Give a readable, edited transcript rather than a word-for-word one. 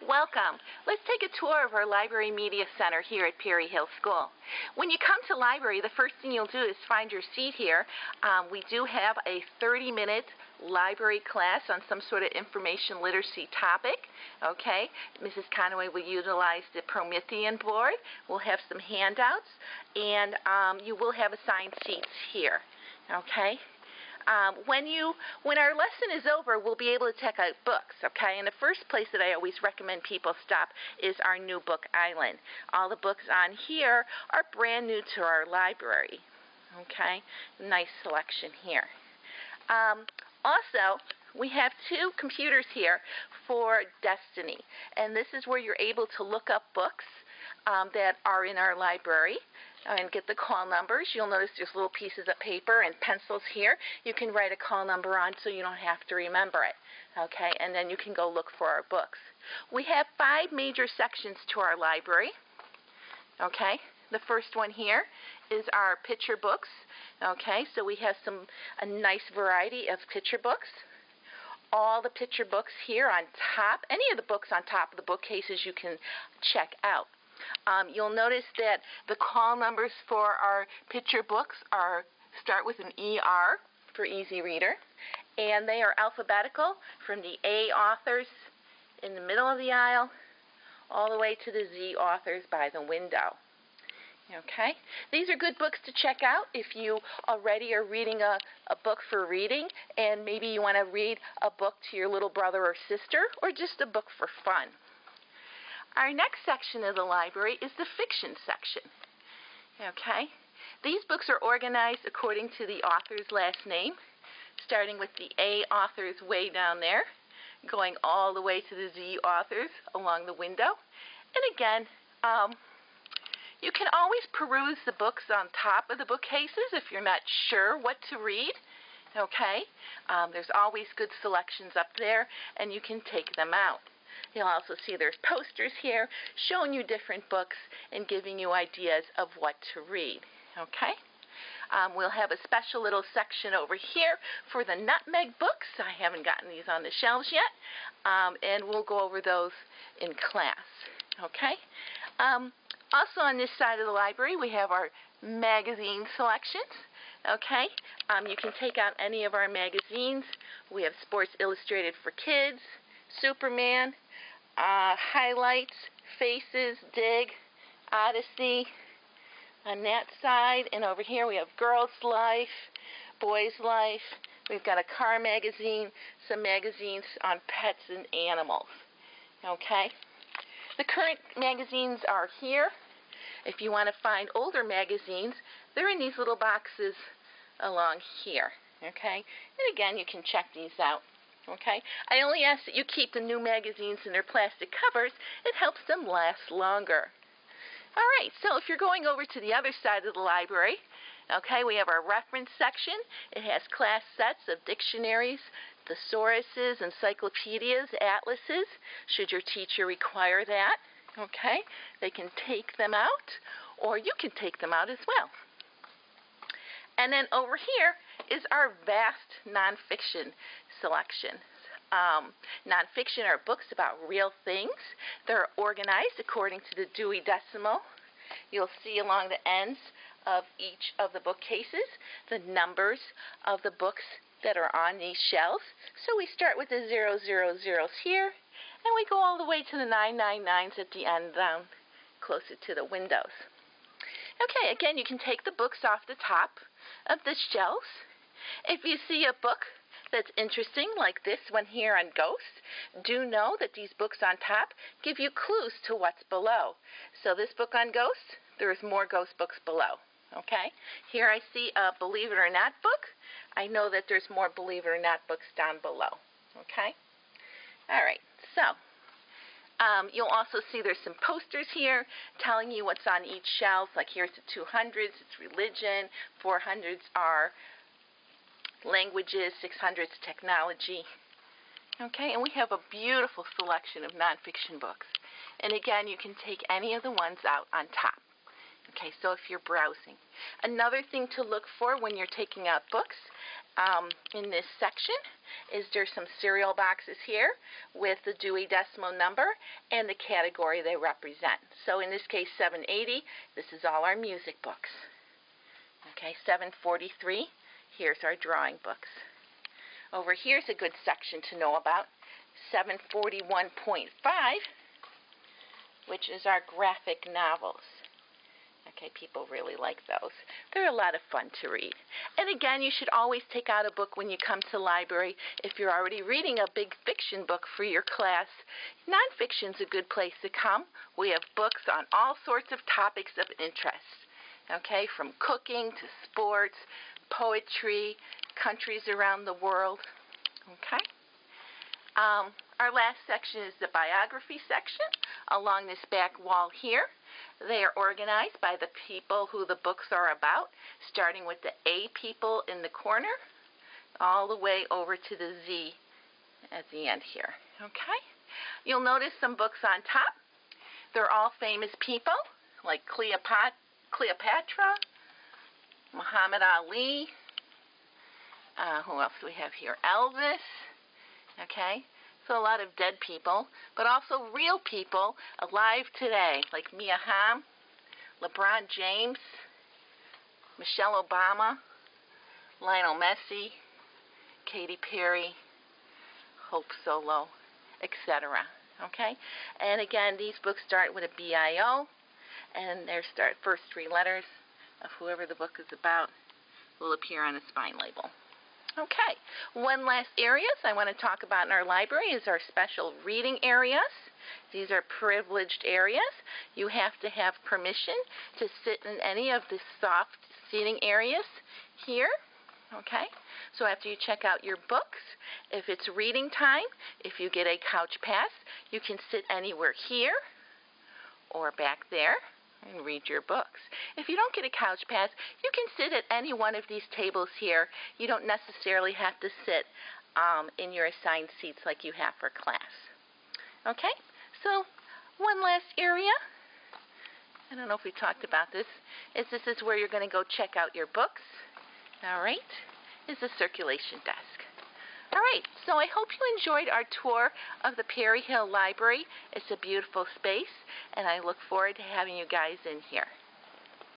Welcome. Let's take a tour of our Library Media Center here at Perry Hill School. When you come to library, the first thing you'll do is find your seat here. We do have a 30-minute library class on some sort of information literacy topic. Okay, Mrs. Conaway will utilize the Promethean board. We'll have some handouts, and you will have assigned seats here. Okay. When our lesson is over, we'll be able to check out books, okay? And the first place that I always recommend people stop is our new book island. All the books on here are brand new to our library, okay? Nice selection here. Also, we have two computers here for Destiny, and this is where you're able to look up books that are in our library and get the call numbers. You'll notice there's little pieces of paper and pencils here. You can write a call number on so you don't have to remember it, okay? And then you can go look for our books. We have 5 major sections to our library, okay? The first one here is our picture books, okay? So we have a nice variety of picture books. All the picture books here on top, any of the books on top of the bookcases you can check out. You'll notice that the call numbers for our picture books start with an ER for Easy Reader, and they are alphabetical from the A authors in the middle of the aisle all the way to the Z authors by the window. Okay? These are good books to check out if you already are reading a book for reading, and maybe you want to read a book to your little brother or sister, or just a book for fun. Our next section of the library is the fiction section. Okay? These books are organized according to the author's last name, starting with the A authors way down there, going all the way to the Z authors along the window. And again, you can always peruse the books on top of the bookcases if you're not sure what to read. Okay? There's always good selections up there, and you can take them out. You'll also see there's posters here showing you different books and giving you ideas of what to read. Okay? We'll have a special little section over here for the nutmeg books. I haven't gotten these on the shelves yet, and we'll go over those in class. Okay? Also on this side of the library, we have our magazine selections. Okay? You can take out any of our magazines. We have Sports Illustrated for Kids, Superman, Highlights, Faces, Dig, Odyssey on that side. And over here we have Girls' Life, Boys' Life. We've got a car magazine, some magazines on pets and animals. Okay? The current magazines are here. If you want to find older magazines, they're in these little boxes along here. Okay? And again, you can check these out. Okay? I only ask that you keep the new magazines in their plastic covers. It helps them last longer. All right, so if you're going over to the other side of the library, okay, we have our reference section. It has class sets of dictionaries, thesauruses, encyclopedias, atlases, should your teacher require that. Okay? They can take them out, or you can take them out as well. And then over here is our vast nonfiction selection. Nonfiction are books about real things. They're organized according to the Dewey Decimal. You'll see along the ends of each of the bookcases the numbers of the books that are on these shelves. So we start with the 000s here, and we go all the way to the 999s at the end down closer to the windows. Okay, again, you can take the books off the top of the shelves. If you see a book that's interesting, like this one here on ghosts, do know that these books on top give you clues to what's below. So this book on ghosts, there's more ghost books below. Okay? Here I see a Believe It or Not book. I know that there's more Believe It or Not books down below. Okay? All right, so you'll also see there's some posters here telling you what's on each shelf. Like here's the 200s, it's religion, 400s are languages, 600s technology. Okay, and we have a beautiful selection of nonfiction books. And again, you can take any of the ones out on top. Okay, so if you're browsing. Another thing to look for when you're taking out books in this section is there's some cereal boxes here with the Dewey Decimal number and the category they represent. So in this case, 780, this is all our music books. Okay, 743, here's our drawing books. Over here's a good section to know about, 741.5, which is our graphic novels. Okay, people really like those. They're a lot of fun to read. And again, you should always take out a book when you come to the library. If you're already reading a big fiction book for your class, nonfiction's a good place to come. We have books on all sorts of topics of interest. Okay, from cooking to sports, poetry, countries around the world. Okay. Our last section is the biography section along this back wall here. They are organized by the people who the books are about, starting with the A people in the corner, all the way over to the Z at the end here. Okay? You'll notice some books on top. They're all famous people, like Cleopatra, Muhammad Ali. Who else do we have here? Elvis. Okay? So a lot of dead people, but also real people alive today, like Mia Hamm, LeBron James, Michelle Obama, Lionel Messi, Katy Perry, Hope Solo, etc. Okay? And again, these books start with a BIO, and their first three letters of whoever the book is about will appear on the spine label. Okay, one last area I want to talk about in our library is our special reading areas. These are privileged areas. You have to have permission to sit in any of the soft seating areas here. Okay, so after you check out your books, if it's reading time, if you get a couch pass, you can sit anywhere here or back there and read your books. If you don't get a couch pass, you can sit at any one of these tables here. You don't necessarily have to sit in your assigned seats like you have for class. Okay, so one last area, I don't know if we talked about this, is this is where you're going to go check out your books. All right, is the circulation desk. All right, so I hope you enjoyed our tour of the Perry Hill Library. It's a beautiful space, and I look forward to having you guys in here.